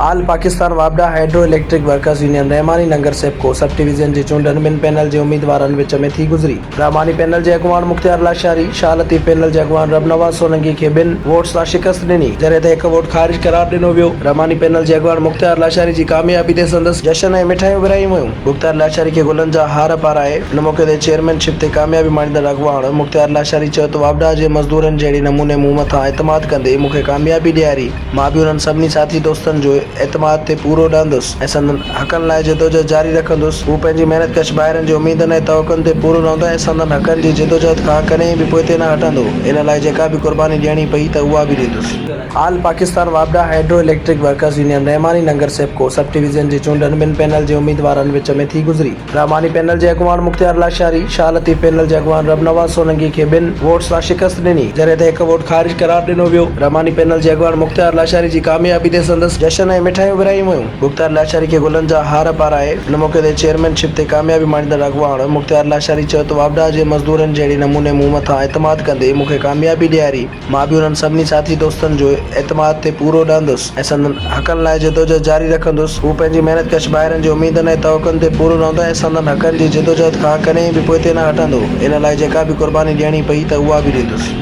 आल पाकिस्तान वापडा hydro electric workers union Rahmani Nagar SEPCO sub division जी चूंडनि ॿिनि panel जे उम्मीदवारनि विच में थी गुज़री। रहमानी पैनल जे अॻुवान मुख्तियार लाशारी शाह लतीफ़ पैनल जे अॻुवान रबनवाज़ सोलंकी खे 2 वोट्स सां शिकस्त ॾिनी, जॾहिं त 1 वोट ख़ारिज करार ॾिनो वियो। रहमानी पैनल जे अॻुवान मुख्तियार लाशारी जी कामयाबी ते संदसि जश्न ऐं मिठाइयूं विरहायूं वयूं। मुख्तियार लाशारी खे गुलनि जा हार पाराए हिन मौक़े ते चेयरमैनशिप ते कामयाबी माणींदड़ अॻुवान मुख्तियार लाशारी चयो त वापडा जे मज़दूरनि जहिड़े नमूने मूं मथां एतमाद कंदे मूंखे कामयाबी ॾियारी। मां बि उन्हनि सभिनी साथी दोस्तनि जो एतमाद ते पूरो रहंदुसि ऐं संदनि हक़नि लाइ जदोजहद जारी रखंदुसि। हू पंहिंजी महिनत कश ॿाहिरनि जे उमीदनि ऐं तवक़नि ते पूरो रहंदो ऐं संदनि हक़नि जी जदोजहद खां कॾहिं बि पोइते न हटंदो। इन लाइ जेका बि क़ुर्बानी ॾियणी पई त उहा बि ॾींदुसि। आल पाकिस्तान वापडा hydro electric workers union Rahmani Nagar SEPCO sub division जी चूंडनि ॿिनि पैनल जे उम्मीदवारनि विच में थी गुज़री। रहमानी पैनल जे अॻुवान मुख्तियार लाशारी शाह लतीफ़ पैनल जे अॻुवान रबनवाज़ सोलंकी खे 2 वोट्स सां शिकस्त ॾिनी, जॾहिं त 1 वोट ख़ारिज करार ॾिनो वियो। रहमानी पैनल जे अॻुवान मुख्तियार लाशारी जी कामयाबी ते संदसि जश्न ऐं मिठाइयूं विरहायूं वयूं। मुख्तियार लाशारी खे गुलनि जा हार पाराए हिन मौक़े ते चेयरमैनशिप ते कामयाबी माणींदड़ अॻुवान मुख्तियार लाशारी चयो त वापडा जे मज़दूरनि जहिड़े नमूने मूं मथां एतमाद कंदे मूंखे कामयाबी ॾियारी। मां बि उन्हनि सभिनी साथी दोस्तनि जो एतमाद ते पूरो रहंदुसि ऐं संदनि हक़नि लाइ जदोजहद जारी रखंदुसि। हू पंहिंजी महिनत कश ॿाहिरनि जे उमीदनि ऐं तवक़नि ते पूरो रहंदो ऐं संदनि हक़नि जी जदोजहद खां कॾहिं बि पोइते न हटंदो। इन लाइ जेका बि क़ुर्बानी ॾियणी पई त उहा बि ॾींदुसि।